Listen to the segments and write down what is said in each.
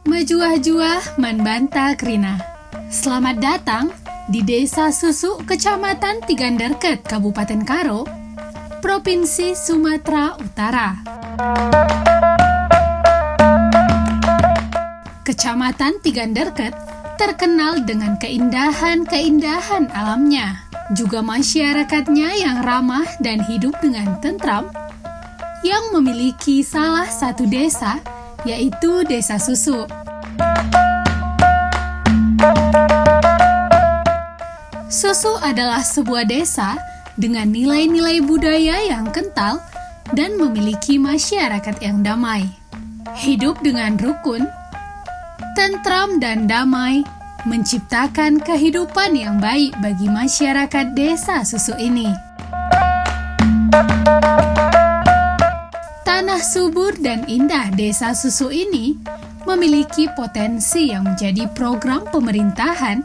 Mejuah-juah Manbanta Krina. Selamat datang di Desa Susu, Kecamatan Tiganderket, Kabupaten Karo, Provinsi Sumatera Utara. Kecamatan Tiganderket terkenal dengan keindahan-keindahan alamnya, juga masyarakatnya yang ramah dan hidup dengan tentram, yang memiliki salah satu desa, yaitu Desa Susu. Susu adalah sebuah desa dengan nilai-nilai budaya yang kental dan memiliki masyarakat yang damai. Hidup dengan rukun, tentram dan damai menciptakan kehidupan yang baik bagi masyarakat Desa Susu ini. Tanah subur dan indah Desa Susu ini memiliki potensi yang menjadi program pemerintahan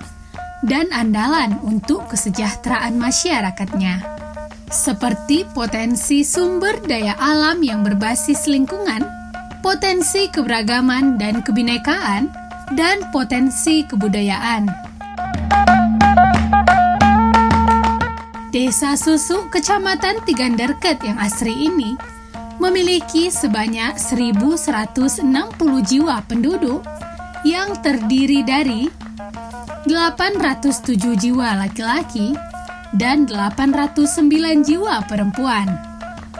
dan andalan untuk kesejahteraan masyarakatnya, seperti potensi sumber daya alam yang berbasis lingkungan, potensi keberagaman dan kebinekaan, dan potensi kebudayaan. Desa Susu Kecamatan Tiganderket yang asri ini memiliki sebanyak 1.160 jiwa penduduk yang terdiri dari 807 jiwa laki-laki dan 809 jiwa perempuan.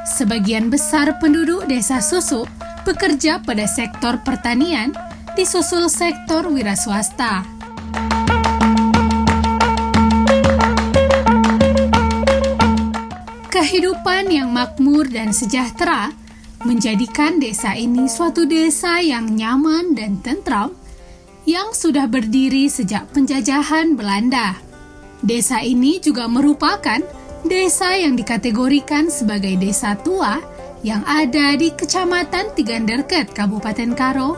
Sebagian besar penduduk Desa Susu bekerja pada sektor pertanian, disusul sektor wiraswasta. Kehidupan yang makmur dan sejahtera menjadikan desa ini suatu desa yang nyaman dan tentram yang sudah berdiri sejak penjajahan Belanda. Desa ini juga merupakan desa yang dikategorikan sebagai desa tua yang ada di Kecamatan Tiganderket, Kabupaten Karo,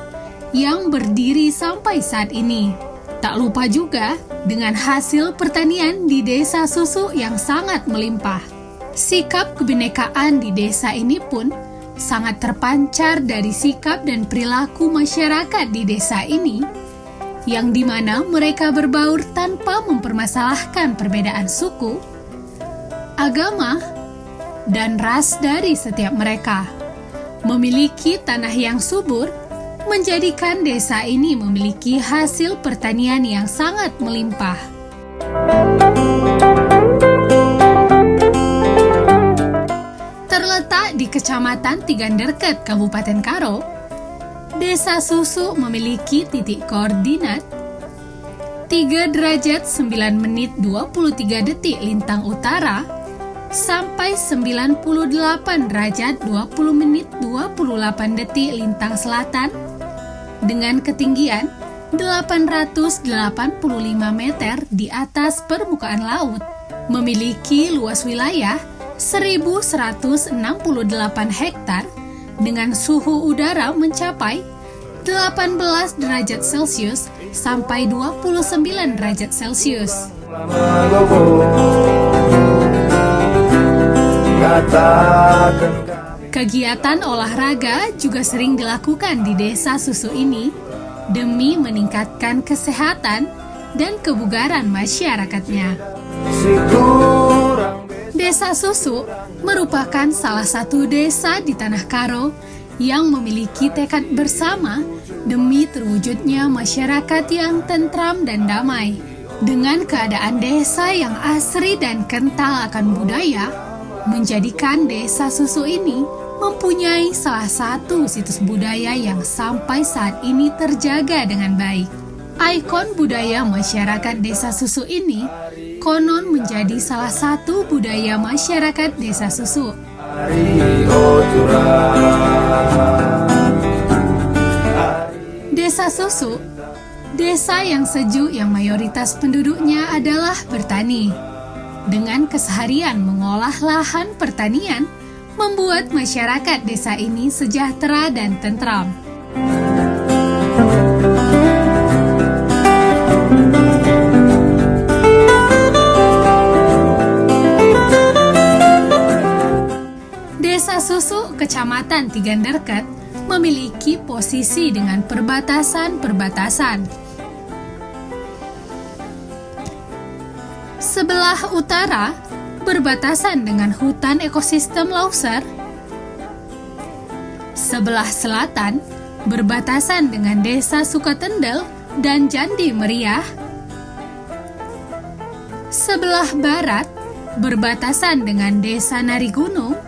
yang berdiri sampai saat ini. Tak lupa juga dengan hasil pertanian di Desa Susu yang sangat melimpah. Sikap kebinekaan di desa ini pun sangat terpancar dari sikap dan perilaku masyarakat di desa ini, yang dimana mereka berbaur tanpa mempermasalahkan perbedaan suku, agama, dan ras dari setiap mereka. Memiliki tanah yang subur menjadikan desa ini memiliki hasil pertanian yang sangat melimpah. Terletak di Kecamatan Tiganderket, Kabupaten Karo, Desa Susu memiliki titik koordinat 3 derajat 9 menit 23 detik lintang utara sampai 98 derajat 20 menit 28 detik lintang selatan dengan ketinggian 885 meter di atas permukaan laut. Memiliki luas wilayah 1.168 hektar dengan suhu udara mencapai 18 derajat Celcius sampai 29 derajat Celcius. Kegiatan olahraga juga sering dilakukan di Desa Susu ini demi meningkatkan kesehatan dan kebugaran masyarakatnya. Desa Susu merupakan salah satu desa di Tanah Karo yang memiliki tekad bersama demi terwujudnya masyarakat yang tentram dan damai. Dengan keadaan desa yang asri dan kental akan budaya, menjadikan Desa Susu ini mempunyai salah satu situs budaya yang sampai saat ini terjaga dengan baik. Ikon budaya masyarakat Desa Susu ini konon menjadi salah satu budaya masyarakat Desa Susu. Desa Susu, desa yang sejuk yang mayoritas penduduknya adalah bertani. Dengan keseharian mengolah lahan pertanian, membuat masyarakat desa ini sejahtera dan tentram. Kecamatan Tiganderket memiliki posisi dengan perbatasan-perbatasan. Sebelah utara berbatasan dengan hutan ekosistem Lauser. Sebelah selatan berbatasan dengan Desa Sukatendel dan Jandi Meriah. Sebelah barat berbatasan dengan Desa Narigunung,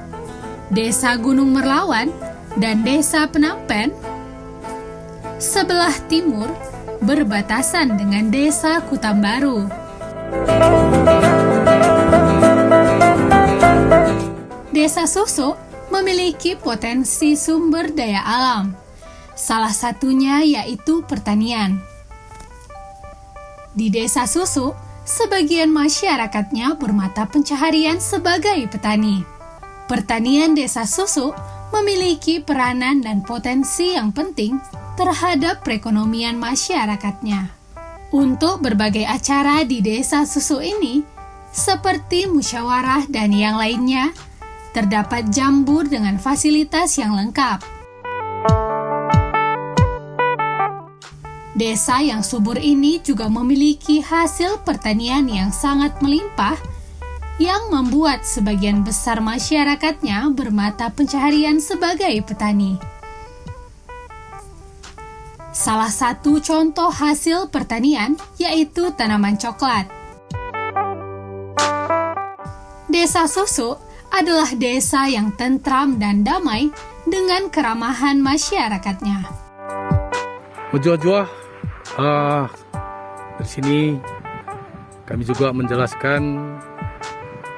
Desa Gunung Merlawan, dan Desa Penampen. Sebelah timur berbatasan dengan Desa Kutambaru. Desa Susuk memiliki potensi sumber daya alam. Salah satunya yaitu pertanian. Di Desa Susuk, sebagian masyarakatnya bermata pencaharian sebagai petani. Pertanian Desa Susuk memiliki peranan dan potensi yang penting terhadap perekonomian masyarakatnya. Untuk berbagai acara di Desa Susuk ini, seperti musyawarah dan yang lainnya, terdapat jambur dengan fasilitas yang lengkap. Desa yang subur ini juga memiliki hasil pertanian yang sangat melimpah, yang membuat sebagian besar masyarakatnya bermata pencaharian sebagai petani. Salah satu contoh hasil pertanian yaitu tanaman coklat. Desa Susuk adalah desa yang tentram dan damai dengan keramahan masyarakatnya. Ujua-ujua, di sini kami juga menjelaskan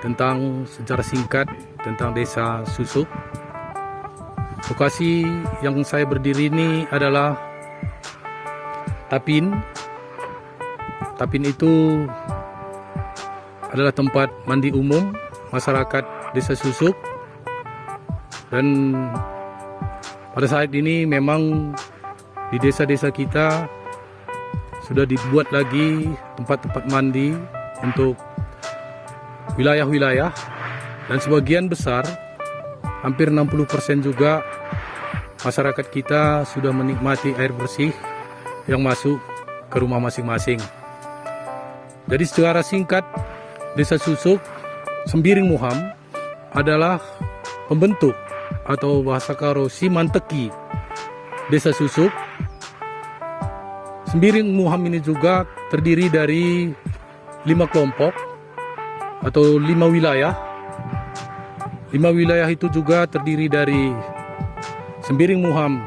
tentang sejarah singkat tentang Desa Susuk. Lokasi yang saya berdiri ini adalah Tapin. Tapin itu adalah tempat mandi umum masyarakat Desa Susuk. Dan pada saat ini memang di desa-desa kita sudah dibuat lagi tempat-tempat mandi untuk wilayah-wilayah, dan sebagian besar, hampir 60% juga masyarakat kita sudah menikmati air bersih yang masuk ke rumah masing-masing. Jadi secara singkat, Desa Susuk, Sembiring Muham adalah pembentuk atau bahasa Karo Simanteki Desa Susuk. Sembiring Muham ini juga terdiri dari 5 kelompok atau 5 wilayah. 5 wilayah itu juga terdiri dari Sembiring Muham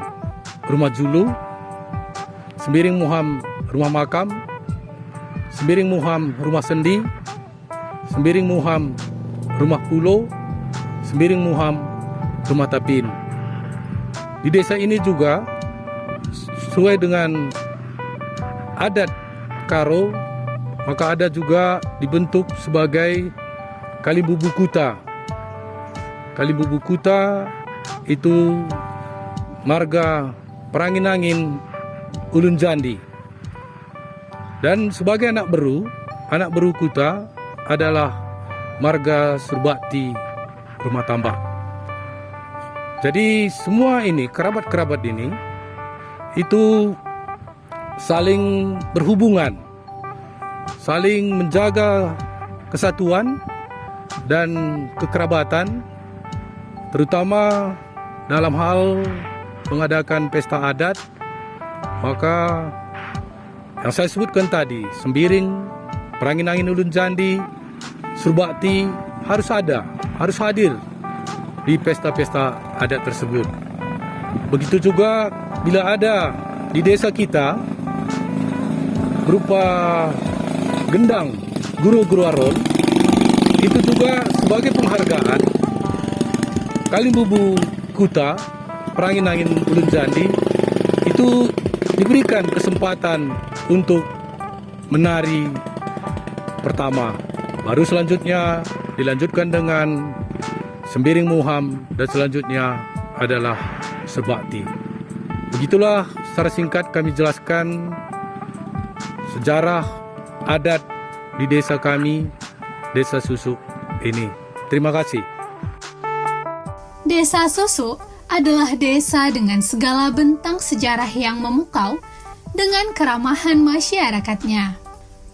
Rumah Julu, Sembiring Muham Rumah Makam, Sembiring Muham Rumah Sendi, Sembiring Muham Rumah Pulau, Sembiring Muham Rumah Tapin. Di desa ini juga sesuai dengan adat Karo, maka ada juga dibentuk sebagai Kalibubu Kuta. Kalibubu Kuta itu marga Perangin-angin Ulun Jandi. Dan sebagai anak beru Kuta adalah marga Surbakti Rumah Tambak. Jadi semua ini, kerabat-kerabat ini, itu saling berhubungan, saling menjaga kesatuan dan kekerabatan, terutama dalam hal mengadakan pesta adat. Maka yang saya sebutkan tadi, Sembiring, Perangin-angin Ulun Jandi, Surbakti harus hadir di pesta-pesta adat tersebut. Begitu juga bila ada di desa kita berupa gendang Guru-Guru Aron, itu juga sebagai penghargaan Kalibubu Kuta, Perangin-angin Ulun Jandi, itu diberikan kesempatan untuk menari pertama. Baru selanjutnya dilanjutkan dengan Sembiring Muham, dan selanjutnya adalah Surbakti. Begitulah secara singkat kami jelaskan sejarah adat di desa kami, Desa Susuk ini. Terima kasih. Desa Susuk adalah desa dengan segala bentang sejarah yang memukau dengan keramahan masyarakatnya.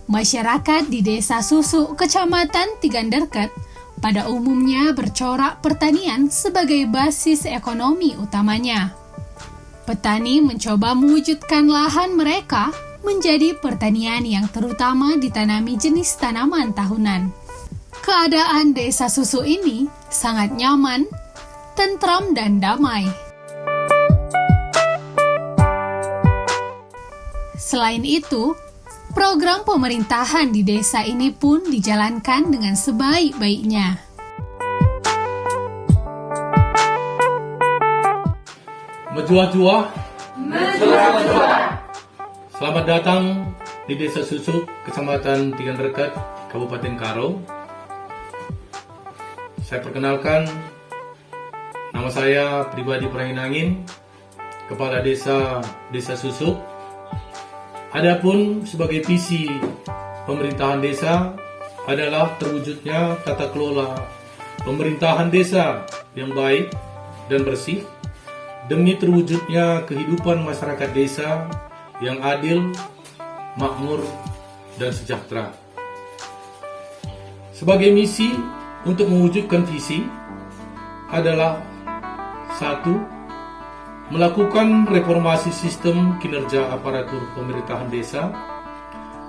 Masyarakat di Desa Susuk, Kecamatan Tiganderket, pada umumnya bercorak pertanian sebagai basis ekonomi utamanya. Petani mencoba mewujudkan lahan mereka menjadi pertanian yang terutama ditanami jenis tanaman tahunan. Keadaan Desa Susuk ini sangat nyaman, tentram dan damai. Selain itu, program pemerintahan di desa ini pun dijalankan dengan sebaik-baiknya. Menjuah-juah. Selamat datang di Desa Susuk, Kecamatan Tiganderket, Kabupaten Karo. Saya perkenalkan, nama saya Pribadi Prahinangin, Kepala Desa Susuk. Adapun sebagai visi pemerintahan desa adalah terwujudnya tata kelola pemerintahan desa yang baik dan bersih demi terwujudnya kehidupan masyarakat desa yang adil, makmur, dan sejahtera. Sebagai misi untuk mewujudkan visi adalah 1. Melakukan reformasi sistem kinerja aparatur pemerintahan desa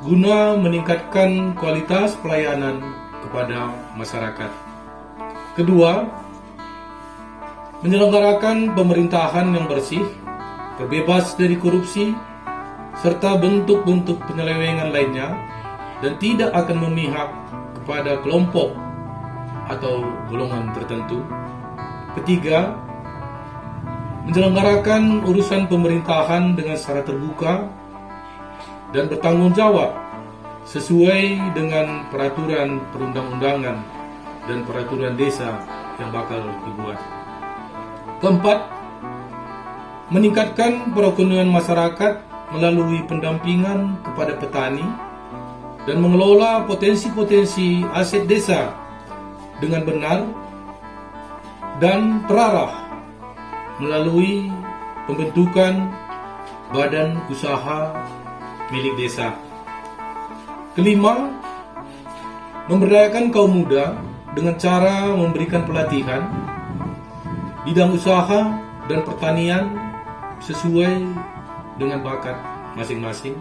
guna meningkatkan kualitas pelayanan kepada masyarakat. Kedua, menyelenggarakan pemerintahan yang bersih, terbebas dari korupsi, serta bentuk-bentuk penyelewengan lainnya, dan tidak akan memihak kepada kelompok atau golongan tertentu. Ketiga, menyelenggarakan urusan pemerintahan dengan secara terbuka dan bertanggung jawab sesuai dengan peraturan perundang-undangan dan peraturan desa yang bakal dibuat. Keempat, meningkatkan perekonomian masyarakat melalui pendampingan kepada petani dan mengelola potensi-potensi aset desa dengan benar dan terarah melalui pembentukan badan usaha milik desa. Kelima, memberdayakan kaum muda dengan cara memberikan pelatihan bidang usaha dan pertanian sesuai dengan bakat masing-masing.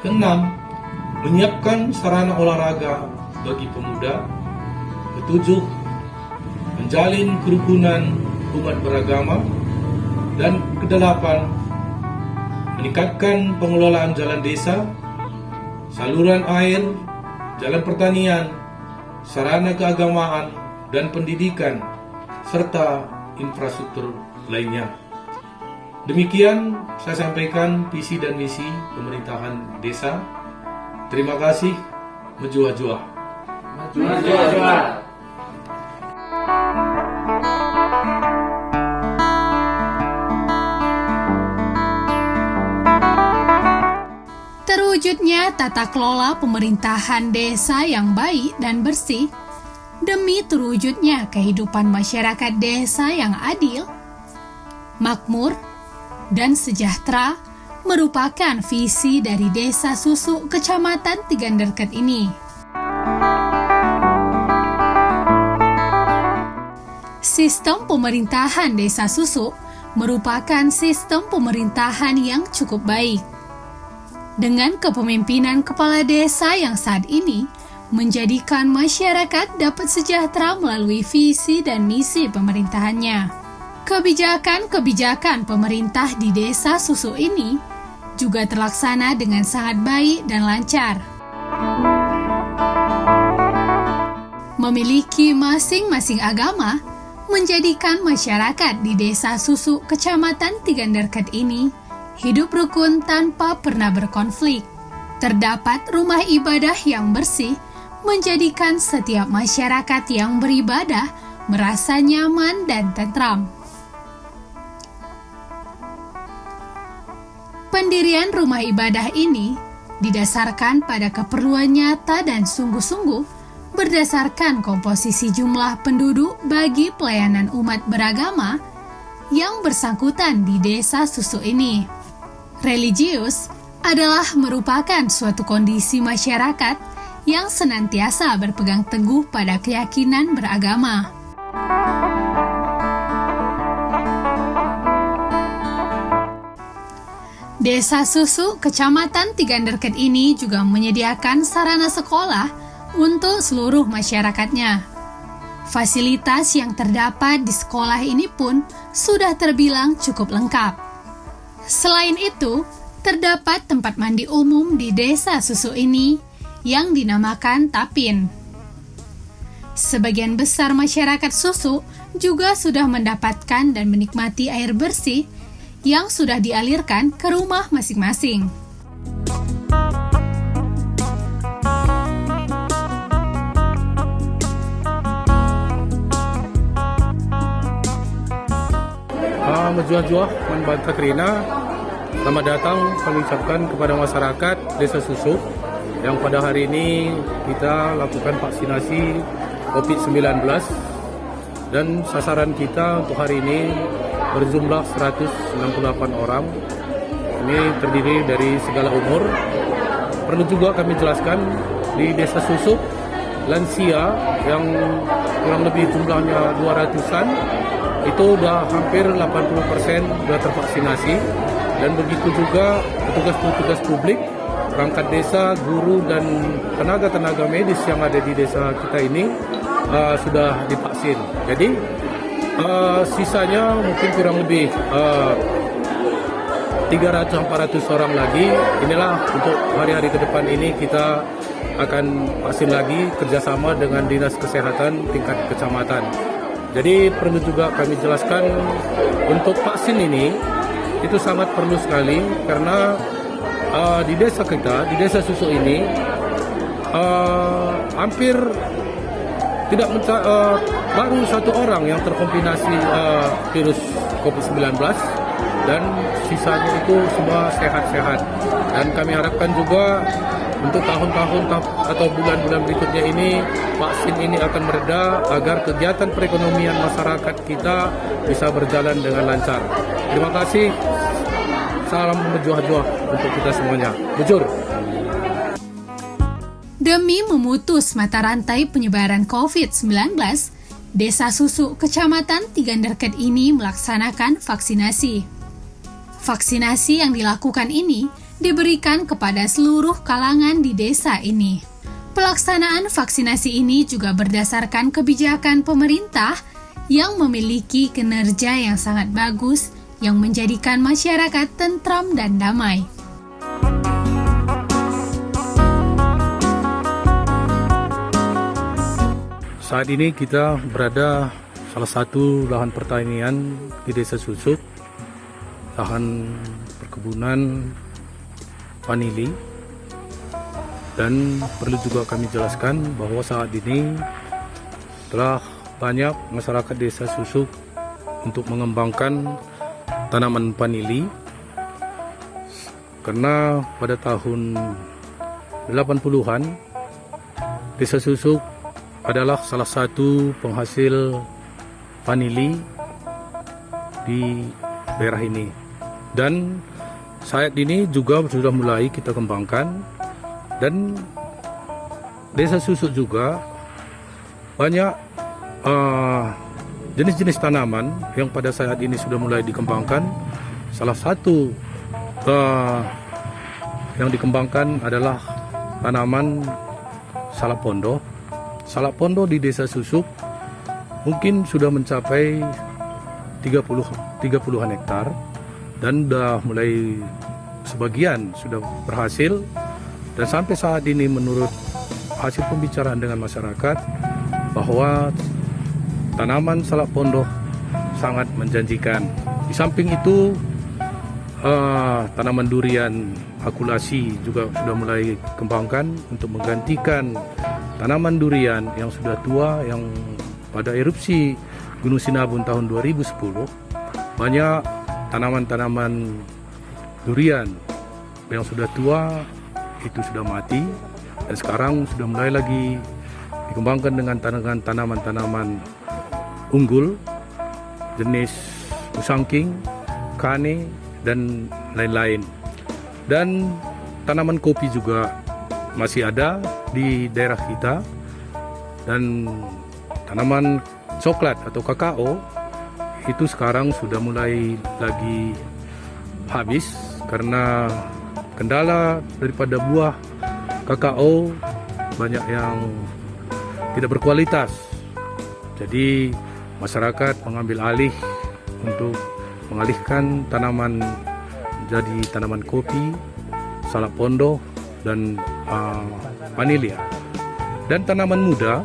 Keenam, menyiapkan sarana olahraga bagi pemuda. Ketujuh, menjalin kerukunan umat beragama. Dan kedelapan, meningkatkan pengelolaan jalan desa, saluran air, jalan pertanian, sarana keagamaan dan pendidikan, serta infrastruktur lainnya. Demikian saya sampaikan visi dan misi pemerintahan desa. Terima kasih. Menjuah-juah. Terwujudnya tata kelola pemerintahan desa yang baik dan bersih demi terwujudnya kehidupan masyarakat desa yang adil, makmur, dan sejahtera merupakan visi dari Desa Susuk, Kecamatan Tiganderket ini. Sistem pemerintahan Desa Susuk merupakan sistem pemerintahan yang cukup baik. Dengan kepemimpinan kepala desa yang saat ini menjadikan masyarakat dapat sejahtera melalui visi dan misi pemerintahannya. Kebijakan-kebijakan pemerintah di Desa Susuk ini juga terlaksana dengan sangat baik dan lancar. Memiliki masing-masing agama menjadikan masyarakat di Desa Susuk, Kecamatan Tiganderket ini hidup rukun tanpa pernah berkonflik. Terdapat rumah ibadah yang bersih, menjadikan setiap masyarakat yang beribadah merasa nyaman dan tentram. Pendirian rumah ibadah ini didasarkan pada keperluan nyata dan sungguh-sungguh berdasarkan komposisi jumlah penduduk bagi pelayanan umat beragama yang bersangkutan di Desa Susuk ini. Religius adalah merupakan suatu kondisi masyarakat yang senantiasa berpegang teguh pada keyakinan beragama. Desa Susuk, Kecamatan Tiganderket ini juga menyediakan sarana sekolah untuk seluruh masyarakatnya. Fasilitas yang terdapat di sekolah ini pun sudah terbilang cukup lengkap. Selain itu, terdapat tempat mandi umum di Desa Susuk ini yang dinamakan Tapin. Sebagian besar masyarakat Susuk juga sudah mendapatkan dan menikmati air bersih yang sudah dialirkan ke rumah masing-masing. Menjual-jual Banta Krina, selamat datang kami ucapkan kepada masyarakat Desa Susuk yang pada hari ini kita lakukan vaksinasi COVID-19 dan sasaran kita untuk hari ini berjumlah 168 orang. Ini terdiri dari segala umur. Perlu juga kami jelaskan di Desa Susuk lansia yang kurang lebih jumlahnya 200-an itu sudah hampir 80% sudah tervaksinasi, dan begitu juga petugas-petugas publik, perangkat desa, guru dan tenaga-tenaga medis yang ada di desa kita ini sudah divaksin. Jadi sisanya mungkin kurang lebih 300-400 orang lagi. Inilah untuk hari-hari ke depan ini kita akan vaksin lagi kerjasama dengan Dinas Kesehatan tingkat kecamatan. Jadi perlu juga kami jelaskan untuk vaksin ini itu sangat perlu sekali karena di desa kita, di Desa Susuk ini hampir tidak baru satu orang yang terkonfirmasi virus COVID-19 dan sisanya itu semua sehat-sehat. Dan kami harapkan juga untuk tahun-tahun atau bulan-bulan berikutnya ini vaksin ini akan mereda agar kegiatan perekonomian masyarakat kita bisa berjalan dengan lancar. Terima kasih. Salam berjuah-juah untuk kita semuanya. Bujur. Demi memutus mata rantai penyebaran COVID-19, Desa Susuk, Kecamatan Tiganderket ini melaksanakan vaksinasi. Vaksinasi yang dilakukan ini diberikan kepada seluruh kalangan di desa ini. Pelaksanaan vaksinasi ini juga berdasarkan kebijakan pemerintah yang memiliki kinerja yang sangat bagus yang menjadikan masyarakat tentram dan damai. Saat ini kita berada salah satu lahan pertanian di Desa Susuk, lahan perkebunan vanili, dan perlu juga kami jelaskan bahwa saat ini telah banyak masyarakat Desa Susuk untuk mengembangkan tanaman vanili karena pada tahun 80-an Desa Susuk adalah salah satu penghasil vanili di daerah ini, dan saat ini juga sudah mulai kita kembangkan. Dan Desa Susuk juga banyak jenis-jenis tanaman yang pada saat ini sudah mulai dikembangkan. Salah satu yang dikembangkan adalah tanaman salak pondo. Salak pondo di Desa Susuk mungkin sudah mencapai 30-an hektar dan sudah mulai sebagian sudah berhasil. Dan sampai saat ini menurut hasil pembicaraan dengan masyarakat bahwa tanaman salak pondok sangat menjanjikan. Di samping itu tanaman durian akulasi juga sudah mulai kembangkan untuk menggantikan tanaman durian yang sudah tua yang pada erupsi Gunung Sinabung tahun 2010. Banyak tanaman-tanaman durian yang sudah tua itu sudah mati, dan sekarang sudah mulai lagi dikembangkan dengan tanaman-tanaman unggul jenis kusangking, kane, dan lain-lain. Dan tanaman kopi juga masih ada di daerah kita, dan tanaman coklat atau kakao itu sekarang sudah mulai lagi habis karena kendala daripada buah kakao banyak yang tidak berkualitas. Jadi masyarakat mengambil alih untuk mengalihkan tanaman jadi tanaman kopi, salak pondok, dan vanila. Dan tanaman muda,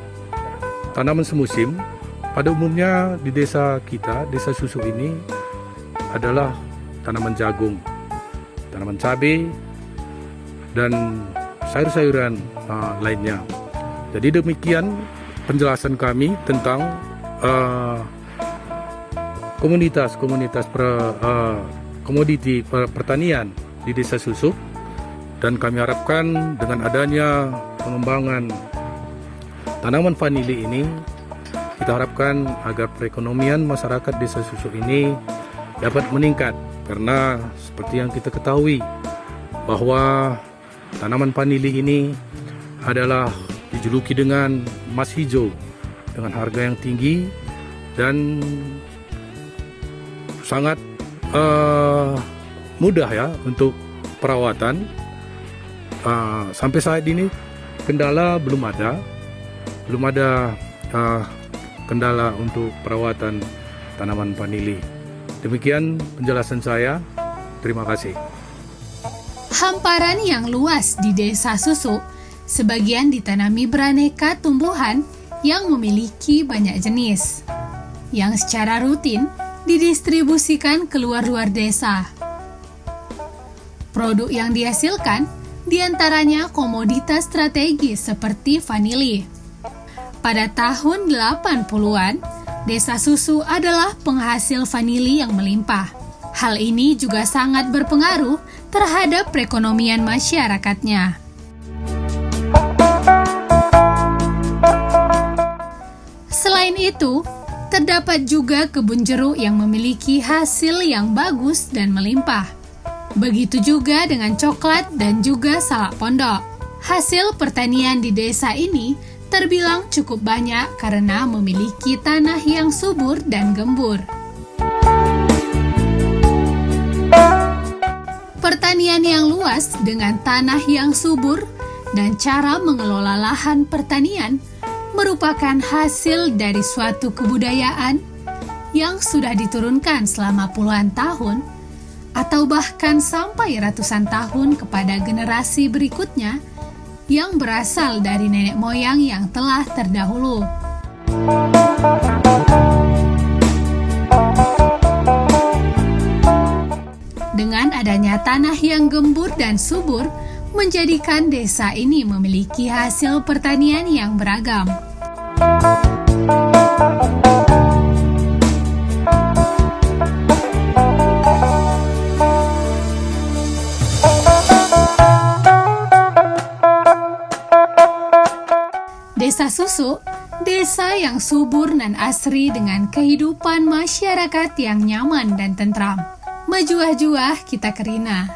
tanaman semusim, pada umumnya di desa kita, desa Susu ini adalah tanaman jagung, tanaman cabai, dan sayur-sayuran lainnya. Jadi demikian penjelasan kami tentang komoditi pertanian di desa Susuk, dan kami harapkan dengan adanya pengembangan tanaman vanila ini, kita harapkan agar perekonomian masyarakat desa Susuk ini dapat meningkat, karena seperti yang kita ketahui bahwa tanaman vanila ini adalah dijuluki dengan emas hijau dengan harga yang tinggi dan sangat mudah ya untuk perawatan. Sampai saat ini kendala belum ada kendala untuk perawatan tanaman vanila. Demikian penjelasan saya. Terima kasih. Hamparan yang luas di desa Susu, sebagian ditanami beraneka tumbuhan yang memiliki banyak jenis, yang secara rutin didistribusikan keluar luar desa. Produk yang dihasilkan diantaranya komoditas strategis seperti vanili. Pada tahun 80-an, desa Susu adalah penghasil vanili yang melimpah. Hal ini juga sangat berpengaruh terhadap perekonomian masyarakatnya. Selain itu, terdapat juga kebun jeruk yang memiliki hasil yang bagus dan melimpah. Begitu juga dengan coklat dan juga salak pondok. Hasil pertanian di desa ini terbilang cukup banyak karena memiliki tanah yang subur dan gembur. Pertanian yang luas dengan tanah yang subur dan cara mengelola lahan pertanian merupakan hasil dari suatu kebudayaan yang sudah diturunkan selama puluhan tahun atau bahkan sampai ratusan tahun kepada generasi berikutnya yang berasal dari nenek moyang yang telah terdahulu. Dengan adanya tanah yang gembur dan subur, menjadikan desa ini memiliki hasil pertanian yang beragam. Desa Susu, desa yang subur dan asri dengan kehidupan masyarakat yang nyaman dan tentram. Majuah-juah kita kerina.